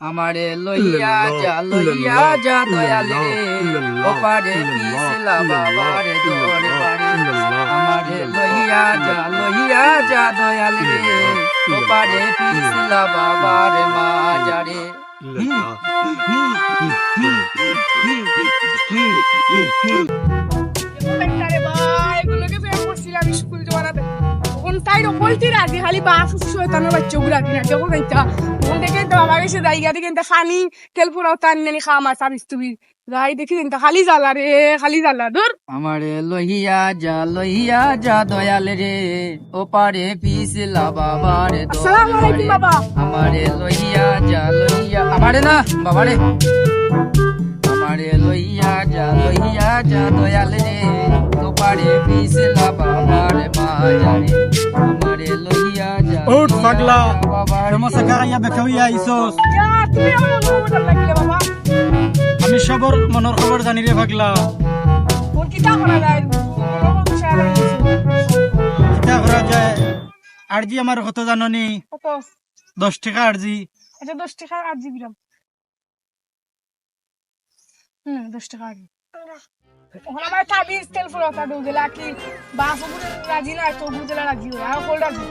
আমারে লইয়া যা দয়ালে ওপারে পিছলা বাবারে দরবারে আমারে লইয়া যা দয়ালে ওপারে পিছলা বাবারে মাজারে খালি বাস শয়তানের বাচ্চা গুলা কিনা যখন যাইতা মন দেখে তো আমার কাছে জায়গা দেখে ফানি তেল পুরাও টান নেনি খাওয়া সাবিস তুমি যাই দেখি খালি জ্বালা রে খালি জ্বালা দূর আমারে লইয়া যা দয়ালে রে ওপারে পিছলা বাবারে আসসালামু আলাইকুম বাবা আমারে লইয়া আমারে না বাবারে আমারে লইয়া যা দয়ালে রে ওপারে পিছলা বাবারে মাজারে আমারে লইয়া যা উঠ পাগলা সমস্যা কারাইয়া বেখাইয়া আইছস তুমি আমার মন লাগলে বাবা আমি সবর মনের খবর জানি রে পাগলা কোন কিতা করা যায় কিতা করা যায় আরজি আমার কত জাননি কত 10 টাকা আরজি এটা 10 টাকা আর জিবিরাম 10 টাকা ওখানে আমার তাবিজ তেল ফুরাতা দৌজেলা কি বাস উপরে রাজি না তো বুঝেলা রাজি হয় আর কোল রাজি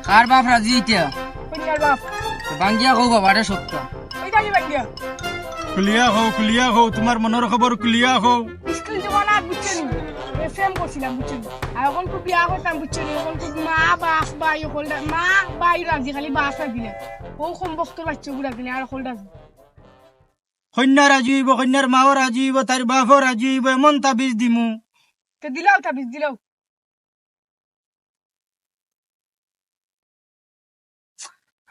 কার বাপ রাজি ইতিয়া কইনার বাপ বাঙ্গিয়া কও বাবারে সত্য ওই জানি বাঙ্গিয়া কুলিয়া হও তোমার মনের খবর কুলিয়া হও স্কুল জীবন আর বুঝছেন এফএম করছিলাম বুঝছেন আর এখন খুব বিয়া করতাম বুঝছেন এখন খুব মা বাপ বাই হলদা মা বাই রাজি খালি বাস দিলে ও কম বক্তর বাচ্চা গুলা দিলে আর হলদা কন্যা রাজি হইব কন্যার মাও রাজি হইব তার বাপও রাজি হইব এমন তাবিজ দিমু তো দিলাও তাবিজ দিলাও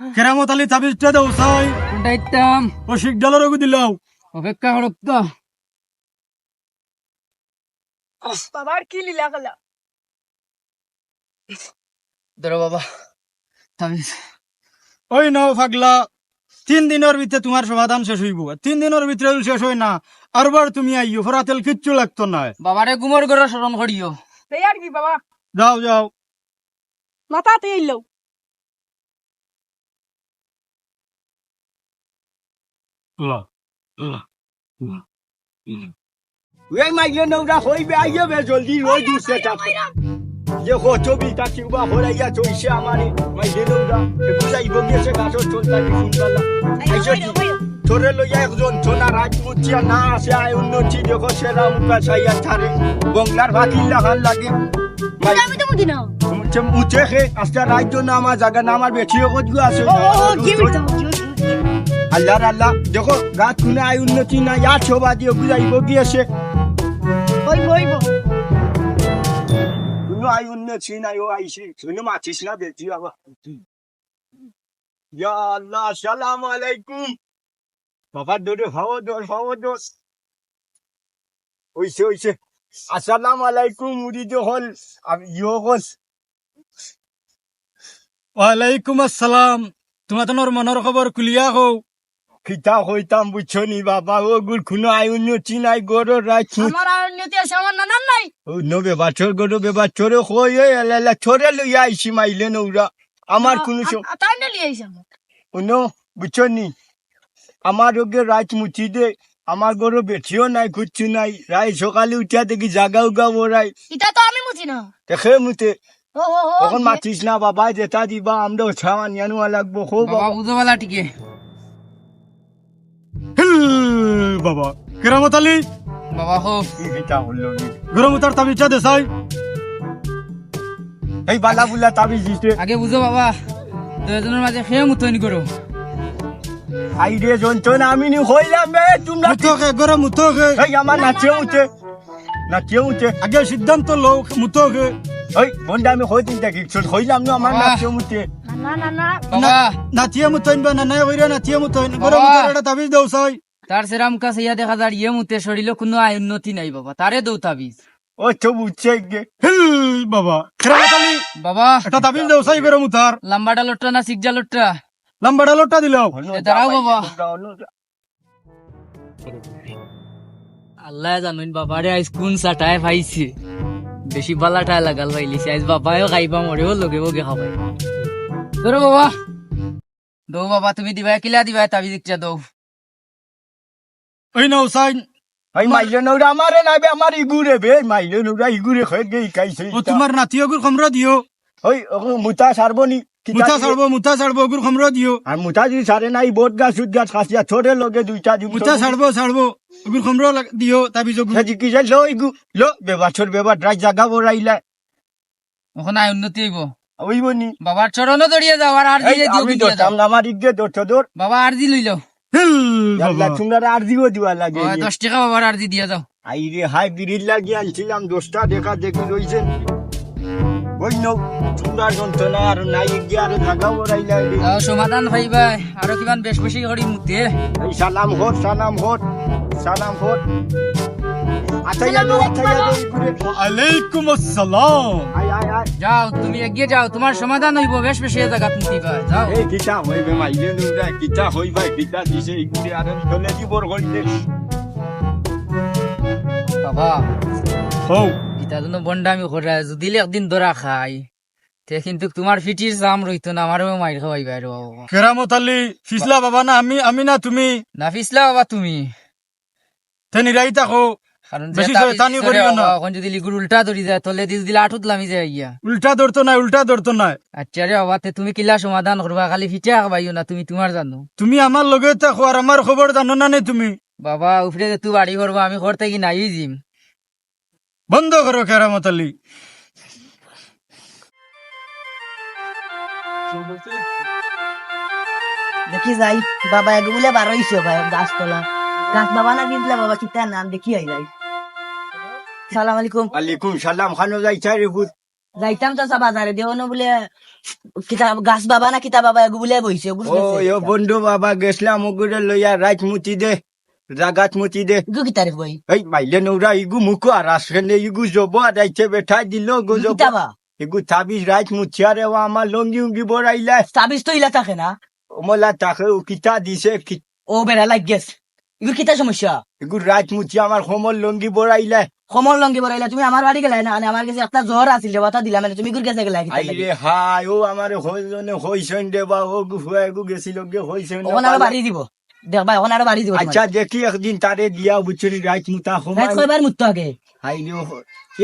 কেরামত আলী তাবিজটা দেও চাই উঠাইতাম অশিক ডলারও দিলাও অপেক্ষা করক তো বাবার কি লীলা গলা ধরো বাবা তাবিজ ওই নাও পাগলা 3 দিনের ভিতরে তোমার সমাধান শেষ হইব 3 দিনের ভিতরে শেষ হয় না আরবার তুমি আইও ফরাতেল কিচ্ছু লাগতো না বাবারে গুমর করে স্মরণ করিও তাই আর কি বাবা যাও মাথাতে এলো ওই মাইলে নোরা হইবে আইবে জলদি রোজ উঠছে টাকা যে ছবি তাকি বা হরাইয়া চইছে আমারে মাইলে নোরা বুঝাইব গেছে গাছর চলতা শুনবালা আইছো তোরে লইয়া একজন সোনা রাজপুতিয়া না আসে আয় উন্নতি দেখো সেরা মুখা ছাইয়া ছাড়ে বংলার ভাতি লাগান লাগে আমি তো বুঝি না মুছে খে আস্তা রাজ্য না আমার জায়গা না আমার বেঠিও কতগু আছে আল্লাহ দেখো রাত কুনে আয় উন্নতি না ইয়া ছোবা দিয়ে বুঝাইব গিয়েছে হইব কোনো আয় উন্নতি না ও আইছে শুনে মাছিস না বেটি বাবা ইয়া আল্লাহ আসসালামু আলাইকুম বাবা দৌড়ে ভাও দোষ ওইছে আসসালামু আলাইকুম মুরিদ হল আমি ইয়ো হল ওয়ালাইকুম আসসালাম তোমার মনের খবর কুলিয়া হও খিতা হইতাম বুঝছো নি বাবা ও গুল কোনো আয় উন্নতি নাই গরো রাখি আমার আর নিতে আছে আমার নানার নাই ও নবে বাছর গরো বেবা চোরে হই এলা চোরে লইয়া আইছি মাইলে নৌরা আমার কোনো তাই না লিয়ে আইছে নো বুঝছো নি আমার ওকে রাত মুচি দে আমার গরো বেঠিও নাই কিচ্ছু নাই রাই সকালে উঠিয়া দেখি জাগা উগা ওরাই এটা তো আমি বুঝি না দেখে মুতে ও তখন মাতিস না বাবা যেটা দিবা আমরা ছাওয়া নিয়ানো লাগবো হো বাবা বাবা বুঝবালা টিকে বাবা কেরামত আলী বাবা হো এটা হলো গরমতার তাবিজটা দেসাই এই বালা বুলা তাবিজ দিতে আগে বুঝো বাবা দুজনের মাঝে খেয়ে মুতনি করো আইরে যন্ত্রণা আমি নি হইলাম তোমরা মুতোকে গরম মুতোকে এই আমার নাচিয়ে উঠে আগে সিদ্ধান্ত লোক মুতোকে এই বন্ধা আমি হইতে দেখি হইলাম না আমার নাচিয়ে উঠে না বাবা নাচিয়ে মুতইন বা না হইরা নাচিয়ে মুতইন গরমতার এটা তাবিজ দেও চাই তার সেরাম কাছে ইয়া দেখা যায় ইয়ে মুতে শরীরে কোনো আয় উন্নতি নাই বাবা তারে দৌ তাবিজ ও তো বুঝছে গে বাবা কেরামত আলী বাবা এটা তাবিজ দেও চাই গরমতার লম্বাটা লোটটা না সিকজা লোটটা লম্বাটা লোটটা দিলাও দাঁড়াও বাবা আল্লাহ জানুন বাবারে আইস কোন সাটায় পাইছে বেশি বালাটায় লাগাল পাইলিছে আইস বাবাও খাইবা মরেও লগে বগে খাবাই ধরো বাবা দৌ বাবা তুমি দিবা কিলা দিবা তাবিজ একটা দৌ ওই না হুসাইন ওই মাইলে নৌরা আমারে না বে আমার ইগুরে বে মাইলে নৌরা ইগুরে খয়ে গে কাইছে ও তোমার নাতিয়গুর খমরা দিও ওই মুতা সারবনি মুতা ছাড়বো ওগুর খমরা দিও আর মুতা যদি সারে নাই বোট গাছ সুদ গাছ খাসিয়া ছোটে লগে দুইটা দিব মুতা ছাড়বো ওগুর খমরা দিও তাবিজ ওগুর সেজি কি লো ইগু লো বেবাছর বেবা ট্রাই জাগা বড়াইলা ওখান আয় উন্নতি হইব ওইবনি বাবার চরণও দড়িয়ে যাও আর আর এই দিয়ে দিও আমি দিয়ে দাও। দরতাম না আমার ইগে দরতো দর বাবা আর দি লইল হেল আল্লাহ বাবা তোমরা আর দিও দিবা লাগে 10 টাকা বাবার আর দি দিয়ে যাও আই রে হাই বিড়ির লাগি আনছিলাম 10টা দেখা দেখি রইছে ওই নো তোমরা যন্ত্রণা আর নাই গিয়ে আর জাগা বড়াইলা যাও সমাধান ভাইবা আরো কিমান বেশ বেশি করি মুতে এই সালাম হোট আচ্ছা দো ইগুরে আলাইকুম আসসালাম আয় আয় আয় যাও তুমি এগিয়ে যাও তোমার সমাধান হইব বেশ বেশি জায়গা মুতিবা যাও এই কিতা হইবে মাইলে নুরা কিতা হইবা কিতা দিছে ইগুরে আর চলে দিবর গইতে বাবা হও এটা জন্য বন্ডামি করে যদি একদিন ধরা খাই তে কিন্তু তোমার ফিটির জাম রইতো না আমারও মাইর খাওয়াইবা রে বাবা কেরামত আলী ফিসলা বাবা না আমি না তুমি না ফিসলা বাবা তুমি তেনি রাই থাকো কারণ বেশি শয়তানি করিও না। এখন যদি লিগুর উল্টা ধরি যায় তলে দিলে আঠুত লামি যায় ইয়া উল্টা ধরতো নাই আচ্ছা রে বাবা তে তুমি কিলা সমাধান করবা খালি ফিটে খাবাইও না তুমি তোমার জানো তুমি আমার লগে থাকো আর আমার খবর জানো না নে তুমি বাবা উফরে যে তুই বাড়ি করবো আমি ঘর থেকে নাই জিম বন্ধ করো কেরামত আলী দেখি যাই বাবা এগো বলে বার হইছে ভাই গাছ তোলা গাছ বাবা না দিতলা বাবা কিতা নাম দেখি আই যাই সালাম আলাইকুম আলাইকুম সালাম খানো যাইছা রে ভূত যাইতাম তো সব বাজারে দেওনো বলে কিতা গাছ বাবা না কিতা বাবা এগো বলে বইছে ও বন্ধু বাবা গেছলাম ওগুরে লইয়া রাত মুতি দে জাগাত মুতি দে গু কিতারে বই এই মাইলে নৌরা ইগু মুকু আর আসলে ইগু জব আইছে বেঠাই দিল গো জব কিতা বা ইগু তাবিজ রাত মুছিয়া রে আমার লঙ্গি উঙ্গি বড়াইলা সাবিস তো ইলা থাকে না ওমলা তাকে ও কিতা দিছে ও বেড়া লাগ গেছ ইগু কিতা সমস্যা ইগু রাত মুছিয়া আমার সমল লঙ্গি বড়াইলা সমর লঙ্গি বড়াইলা তুমি আমার বাড়ি গেলাই না আমার কাছে একটা জ্বর আছিল রে কথা দিলাম তুমি ইগুর কাছে গেলাই কিতা আই রে হাই ও আমার হইজনে হইছেন দে বা ও গুফুয়া ইগু গেছিল গে হইছেন ওখানে আরো বাড়ি দিব দেখ ভাই ওখানে আরো বাড়ি দিব আচ্ছা দেখি একদিন তারে দিয়া বুঝছি রাত মুতা সময় কয়বার মুততো আগে হাই রে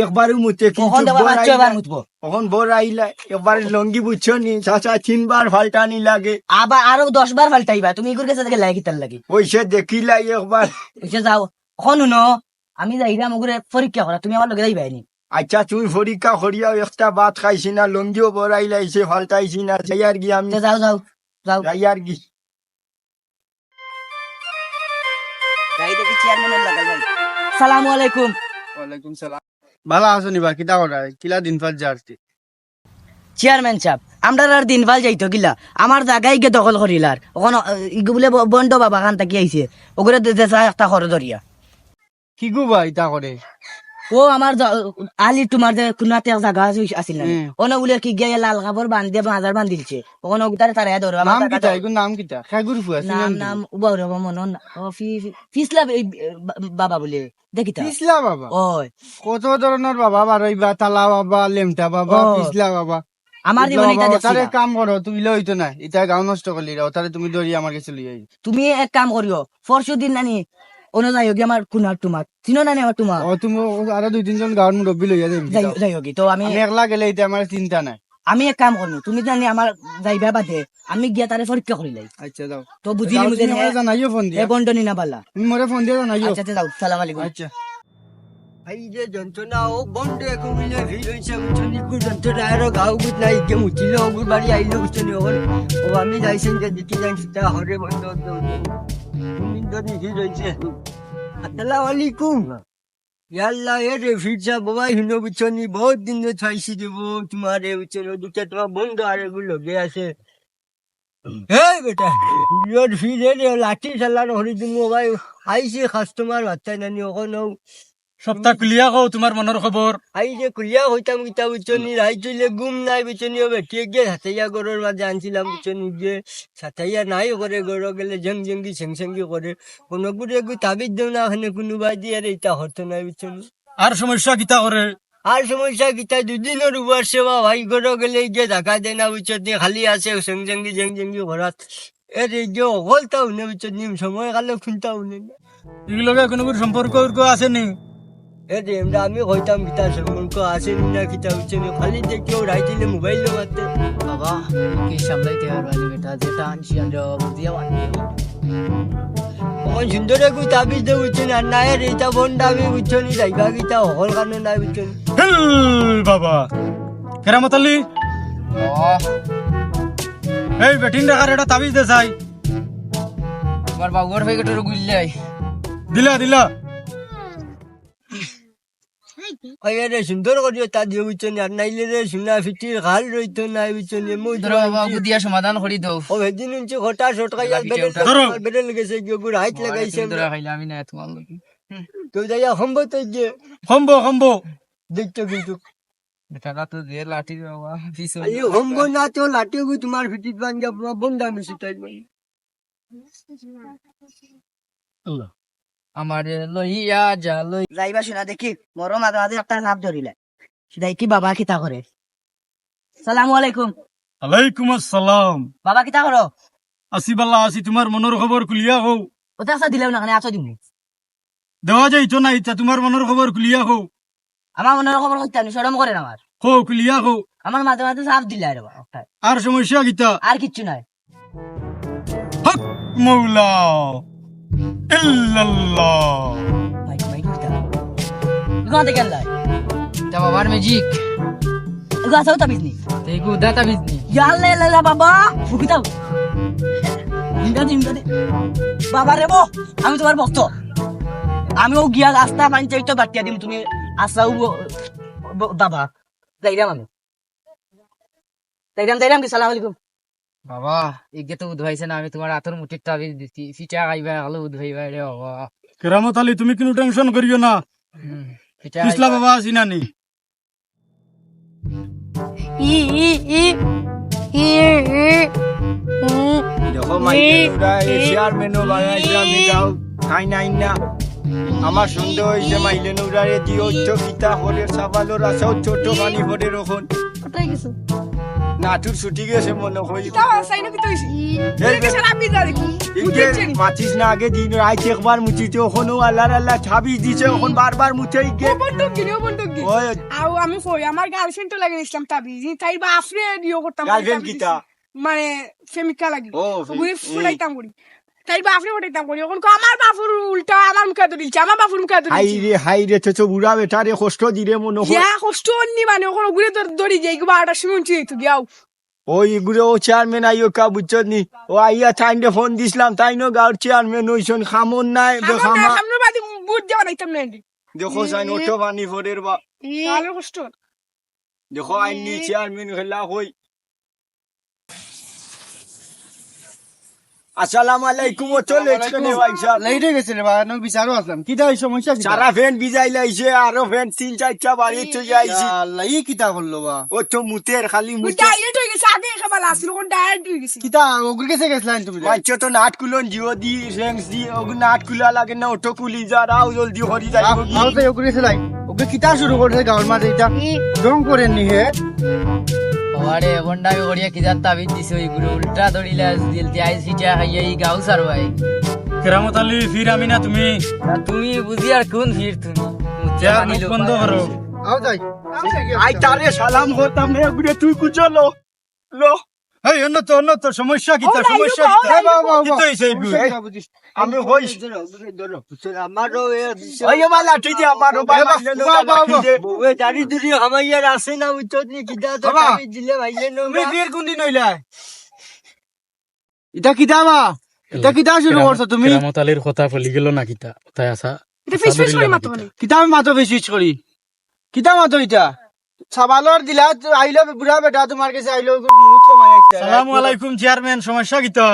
একবারও মুতে কখন দেবা বাচ্চা এবার মুতবো কখন বড়াইলা একবার লঙ্গি বুঝছো নি চাচা 3 বার ফাল্টানি লাগে আবার আরো 10 বার ফাল্টাইবা তুমি ইগুর কাছে থেকে লাই কিতার লাগি ওইসে দেখিলাই একবার এসে যাও এখন শুনো আমি যাইরা মগুরে পরীক্ষা করা তুমি আমার লগে যাইবাই নি আচ্ছা তুমি পরীক্ষা করিয়াও একটা ভাত খাইছি না লঙ্গিও বড়াইলাইছে ফাল্টাইছি না যাইয়ার গি আমি যাও যাও যাও যাইয়ার গি যাই দেখি চেয়ারম্যানের লাগাল ভাই সালামু আলাইকুম ওয়ালাইকুম সালাম ভালো আছো নিবা কিতা করা কিলা দিন পর যারতি চেয়ারম্যান সাহেব আমরা আর দিনবাল যাইতো গিলা আমার জায়গায় গিয়ে দখল করিলার ওখানে ইগু বলে বন্ড বাবা খান তাকি আইছে ওগুলো একটা খর ধরিয়া কি গো ভাই তা করে ও আমার আলি তোমার যে কোনাতে জায়গা আছিল না ওনে বলে কি গিয়ে লাল কাপড় বান্ধে বাজার বান্ধিলছে ওখানে ওগুতারে তারা ধরো নাম কিতা এগুর নাম কিতা খাগুর ফুয়া নাম নাম উবাউর মন ফিসলা বাবা বলে দেখি তা পিছলা বাবা ওই কত ধরনের বাবা বারইবা তালা বাবা লেমটা বাবা ও। পিছলা বাবা আমার জীবনে এটা দেখছি তারে না। কাম করো তুই লইতো না এটা গাও নষ্ট করলি রা তারে তুমি দড়ি আমার কাছে লই আই তুমি এক কাম করিও পরশু দিন নানি অনুযায়ী হোক আমার কুনার তোমার চিনো নানি আমার তোমার ও তুমি আরো 2-3 জন গাওর মুরব্বি লইয়া যাবি যাই হোক তো আমি আমি একলা গেলে এটা আমার চিন্তা নাই আমি এক কাম করবো তুমি জানি আমার যাইবা বাদে আমি গিয়া তারে পরীক্ষা করি লাই আচ্ছা দাও তো বুঝিলি মুঝে জানাইও ফোন এ দিয়া বন্টনি না পারলা তুমি মোরে ফোন দিয়া জানাইও আচ্ছা যাও সালাম আলাইকুম আচ্ছা এই যে যন্ত্রণা ও বন্ধে কমিলে ভিড় হয়েছে বুঝছনি গু যন্ত্রণা আরো গাও গুত নাই যে মুছিল ওগুর বাড়ি আইলো বুঝছনি ওর ও আমি যাইছেন যে দিকে যাইছি তা হরে বন্ধ তুমি যদি ভিড় হয়েছে আসসালামু আলাইকুম ইয়াল্লা এ রে ফিরছা বাবা হিনো বুঝছনি বহুত দিন ধরে চাইছি দেব তোমার এ বুঝছনি দুটা তোমার বন্ধ আর এগুলো গে আছে এই বেটা ইয়োর ফিরে রে লাঠি চালার হরি দিন ভাই আইছে কাস্টমার বাচ্চা নানি ওখানে সপ্তাহ কুলিয়া কও তোমার মনের খবর আই যে কুলিয়া হইতাম কিতা বুঝছনি রাই চলে গুম নাই বুঝছনি ও বেটি গিয়ে সাতাইয়া গরুর মাঝে আনছিলাম বুঝছনি যে সাতাইয়া নাই করে গরু গেলে জং জঙ্গি সেংসেঙ্গি করে কোনো গুড়ে গু তাবিজ দেও না ওখানে কোনো বাই দিয়ে আর এটা হতো নাই বুঝছনি আর সমস্যা কিতা করে আর সমস্যা কিতা দুদিনের উপর সেবা ভাই গরু গেলে গিয়ে দেখা দেয় না বুঝছনি খালি আছে সেংসেঙ্গি জেং জঙ্গি ঘরাত এরে যে হলতাও না বুঝছো নিম সময় কালে খুনতাও না এগুলোকে কোনো সম্পর্ক আছে নি? এরে আমরা আমি হইতাম কিতা সম্পর্ক আসেনি না কিতা হচ্ছে না খালি দেখেও রাইছিলে মোবাইল মারতে বাবা কি সামলাইতে পারবানি বেটা যেটা আনছি আমরা বুঝিয়া পারি তখন সুন্দর একটু তাবিজ দিয়ে বুঝছেন আর না এর এইটা বন্ডা আমি বুঝছো নি যাইবা কিতা হল কারণে নাই বুঝছো নি হেল বাবা কেরামত আলী এই বেটিন রাখার এটা তাবিজ দে চাই তোমার বাবুর হয়ে গেটে গুললাই দিলা দিলা ওই রে সুন্দর করিও তা দিয়ে বুঝছো নি আর নাইলে রে সোনা ফিটির ঘাল রইতো নাই বুঝছো নি মই ধরো বাবা বুদিয়া সমাধান করি দাও ও ভেদিন উঞ্চি ঘটা সটকাই আর ধরো। বেডেল গেছে কি গুড় হাইট লাগাইছে ধরা খাইলে আমি না তোমার লোকে তো যাইয়া সম্ভব তো যে সম্ভ সম্ভ দেখছো কিন্তু বেটারা তো যে লাঠি বাবা পিছন আই সম্ভব না তো লাঠি গু তোমার ফিটির বাঙ্গা পুরো বন্ডা মিশি তাই আমার লইয়া যা লই যাইবা শোনা দেখি মরো মাঝে মাঝে একটা সাপ ধরিলে সেটাই কি বাবা কিতা করে? সালামু আলাইকুম। আলাইকুম আসসালাম। বাবা কিতা করো? আসি বাল্লা আসি, তোমার মনের খবর খুলিয়া হও। ওটা আসা দিলেও না আছো দিমু দেওয়া যাইতো না ইচ্ছা, তোমার মনের খবর খুলিয়া হও। আমার মনের খবর করতে আমি সরম করেন আমার হো খুলিয়া হও। আমার মাঝে মাঝে সাপ দিলে আর আর সমস্যা গীতা আর কিচ্ছু নাই। হক মৌলা ইল্লাল্লাহ। মাইক মাইক কিতা কোথা থেকে লাই তা বাবার ম্যাজিক এগো আসাও তাবিজ নি এই গুদা তাবিজ নি ইয়াল্লা ইয়াল্লা বাবা বুকিতাও ইংরাজি বাবা রে বো আমি তোমার ভক্ত, আমিও গিয়া রাস্তা মানতে তো বাটিয়া দিম, তুমি আসাও বাবা যাইরাম আমি যাইরাম কি সালাম আলাইকুম। বাবা এগে তো উদ্ভাইছে না, আমি তোমার হাতের মুঠির তাবিজ দিছি, ফিটা খাইবা হলো উদ্ভাইবা রে বাবা। কেরামত আলী তুমি কোনো টেনশন করিও না, ফিটা পিছলা বাবা আসি নানি। দেখো মাইকেলরা এই চেয়ারম্যানও বানাইছে আমি যাও খাই নাই না আমার সন্দেহ হয়েছে মাইলেনুরা রে দিও তো কিতা হরের সাবালোর আসাও ছোট পানি হরে রখন কোথায় গেছো? নাটুর ছুটি গেছে মনে হই তা আসাই না কি তো হইছে? এই কে সারা বিজা দেখি ইগে মাছিস না আগে দিন আইতে একবার মুচিতে ওখনো আল্লাহ আল্লাহ ছাবি দিছে ওখন বারবার মুছে গে বন্ধক গিনি বন্ধক গিনি ওই আও আমি কই আমার গার্লফ্রেন্ড তো লাগে ইসলাম তাবিজ তাই বা আফরে দিও করতাম গার্লফ্রেন্ড কিতা মানে প্রেমিকা লাগি ও গুই ফুটাইতাম করি তাই বা আফরে ফুটাইতাম করি এখন আমার বাপুর উল্টা আমার মুখে ধরিছে, আমার বাপুর মুখে ধরিছে হাই রে তো বুড়া বেটা রে কষ্ট দিরে মনে হয় ইয়া কষ্ট অন্নি মানে ওখানে ঘুরে ধরি যাই গো 12টার সময় উঠে তো গিয়াও ওই গুরে ও চেয়ারম্যান আইও কা বুঝছত নি ও আইয়া টাইমে ফোন দিছিলাম তাই নো গাঁর চেয়ারম্যান হইছন খামন নাই বেখামা সামনে বাদি বুঝ যাওয়া নাইতাম না দেখো সাইন ওটো বানি ফোরের বা তাহলে কষ্ট দেখো আইনি চেয়ারম্যান খেলা হই আসসালামু আলাইকুম ও চলে এখানে ভাইসা লাইটে গেছে রে বাবা, আমি বিচারও আসলাম। কিটা এই সমস্যা কিটা? সারা ফ্যান ভিজাই লাইছে আরো ফ্যান 3-4টা বাড়ি চলে আইছি আল্লাহ ই কিটা করলো বা? ও তো মুতের খালি মুতে ডাইরেক্ট হয়ে গেছে আগে খাবার আসছিল কোন ডাইরেক্ট হয়ে গেছে কিটা ওগুর কাছে গেছলেন তুমি? মাইছ তো নাট কুলন জিও দি রেংস দি ওগু নাট কুলা লাগে না ওটো কুলি যা রাও জলদি হরি যাইব আও তো ওগুর কাছে লাই। ওকে কিটা শুরু করছে গাঁর মাঝে এটা রং করেন নি হে? বাবারে বন্ডামি করিয়া কিদার তাবিজ দিছে ওই গুলো উল্টা ধরিলে দিলতে আইস ফিটা খাইয়া এই গাও সারবাই। কেরামত আলী ফির আমি না তুমি তা তুমি বুঝি আর কোন ফির তুমি মুচা চেয়ার পানি লোক বন্ধ করো। আও যাই আই তারে সালাম হতাম রে গুরে তুই কুচলো লো এই অন্য তো সমস্যা কিটা? ও, সমস্যা লাইলু, কিটা? ও, লাইলু, কি তো হইছে এগুলো? আমি হই আমারও ওই বালা তুই যে আমারও বাবা ওই দাড়ি দুরি আমাইয়ার আছে না উচ্চত নি কিটা তো বাবা, আমি দিলে ভাইলে নো তুমি ফির কোন দিন হইলা? এটা কিটা বা? এটা কিটা শুরু করছো তুমি? কেরামত আলীর কথা ফলি গেল না কিতা তাই আসা এটা ফেস ফেস করে মাতো হলে কিতা আমি মাতো বেশি করি? কিতা মাতো এটা? সাবালর দিলা আইলো বুড়া বেটা তোমার কাছে আইলো মুখ কমাই আইতা। আসসালামু আলাইকুম চেয়ারম্যান, সমস্যা কিতা?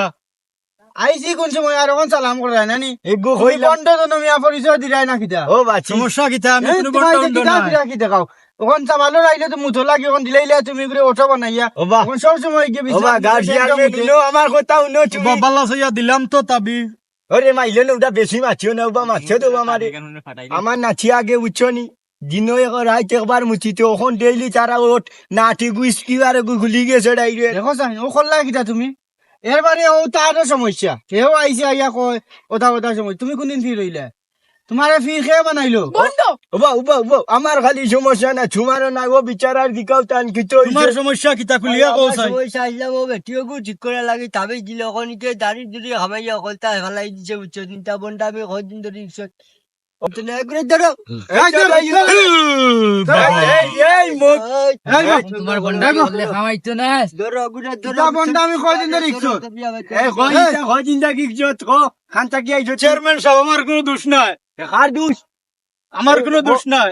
আইছি কোন সময় আর কোন সালাম করাই নানি? এগো হই হইলাম বন্ধ তো মিয়া পরিচয় দিলাই না কিতা? ও বাচ্চি সমস্যা কিতা? আমি Eh, কোনো তোমার বন্ধ কিতা নাই। কিতা কিতা খাও ওখান সাবালর আইলে তো মুথো লাগে ওখান দিলাইলে তুমি করে ওঠো বানাইয়া ও বা ওখান সব সময় গিয়ে ও বা গার্জিয়ান নো আমার কথা নো তুমি বাবাল্লা সইয়া দিলাম তো তাবি। ওরে মাইলে নো ওটা বেশি মাছিও না ওবা মাছিও তো আমারে আমার নাচি আগে উচ্চনি দিনো এক রাত একবার মুচিতে ওখন ডেইলি তারা ওট নাটি গুইস কি আর গুলি গেছে ডাইরে দেখো জানি ও খল্লা কিতা তুমি? এরবারে ও তারও সমস্যা সেও আইসে আইয়া কয় কথা কথা সময় তুমি কোনদিন ফির রইলে তোমার ফির খেয়ে বানাইলো বন্ধ আমার খালি সমস্যা না তোমারও না ও বিচারার দিকেও টান কিছু তোমার সমস্যা কিতা খুলিয়া কৌসাই সমস্যা আসলাম ও বেটিও ঠিক করে লাগে তবে দিলে ওখানে দাঁড়িয়ে যদি খামাইয়া কলতা ফেলাই দিছে উচ্চ চিন্তা বন্ডা আমি কদিন ধরে ইচ্ছত তোমার বন্ডা বললে খামাইতো না আমি কয়দিন ধরে ইচ্ছো চেয়ারম্যান সাহেব আমার কোনো দোষ নাই আমার কোনো দোষ নাই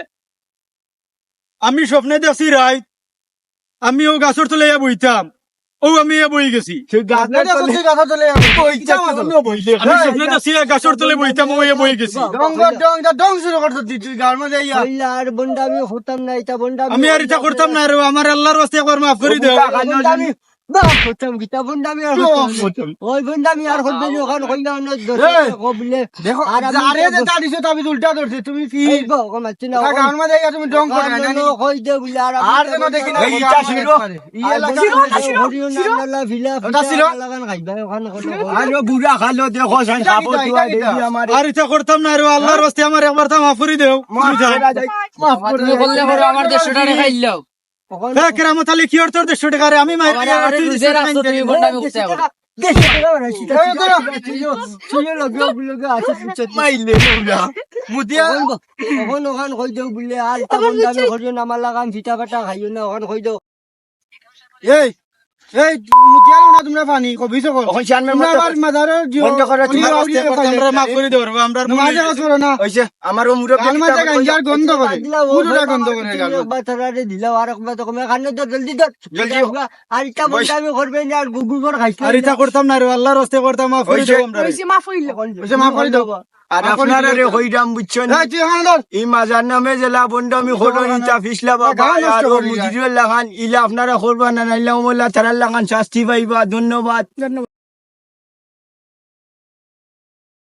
আমি স্বপ্নে দেখছি রাই আমি ও গাছর তলে বইতাম ও আমি বই গেছি আমি স্বপ্নে দেখছি গাছর তলে বইতাম ও বই গেছি বন্ডামি হতাম না এটা বন্ডামি আমি আর এটা করতাম না আর আমার আল্লাহর রাস্তে একবার মাফ করে দেও হতাম গীতা বন্ডামি আর ওই বন্ডামি আর হইবে না ওখানে কইলা না বলে দেখো আর আমি আরে যে দাঁড়িয়েছো আমি উল্টা ধরছি তুমি ফির গান মাঝে তুমি ডং করে না কই দে বলে আর আর যেন দেখি না এইটা শিরো ইয়ে লাগা লাগান খাইবা ওখানে আরে বুড়া খালো দেখো সান খাবো তুই দেখি আমার আর এটা করতাম না আর আল্লাহর রাস্তে আমার একবার তা মাফ করে দেও তুমি বললে করো আমার 150 টাকা খাইলাও কেরামত আলী কি অর্থ 150 টাকা রে আমি আরে রুজে রাখছো তুমি বন্ডা মুখতে করো মাইলে মুদিয়া ওখান কই দেও বলে আর তা বন্ডামি করিও না আমার লাগান ভিটা পাটা খাইও না ওখান কই দেও এই এই মুতিয়ালো না তোমরা পানি কবিছো কর ওখান চেয়ারম্যান তোমরা আবার মাদারের জিও বন্ধ করো, তোমার আমরা মাফ করে দেব আমরা মাঝে করো না হইছে আমারও মুরব্বি গান মাঝে গাঞ্জার গন্ধ করে পুরোটা গন্ধ করে গান একবার থারারে দিলাও আর একবার তো কমে খানে তো জলদি ধর জলদি। আর এটা বন্ডামি করবে না আর গুগুর খাইছে আর এটা করতাম না আর আল্লাহর রাস্তে করতাম মাফ করে দেব আমরা হইছে মাফ হইল ওইসে মাফ করে দাও আর আপনারা রে হইরাম বুঝছেন এই তুই হান ধর এই মাজার নামে জেলা বন্ডামি খোলো ইটা ফিসলা বাবা গান নষ্ট আর করি না। মুজিরুল লাগান ইলা আপনারা করবা না নাইলা মোল্লা তারার লাগান শাস্তি পাইবা ধন্যবাদ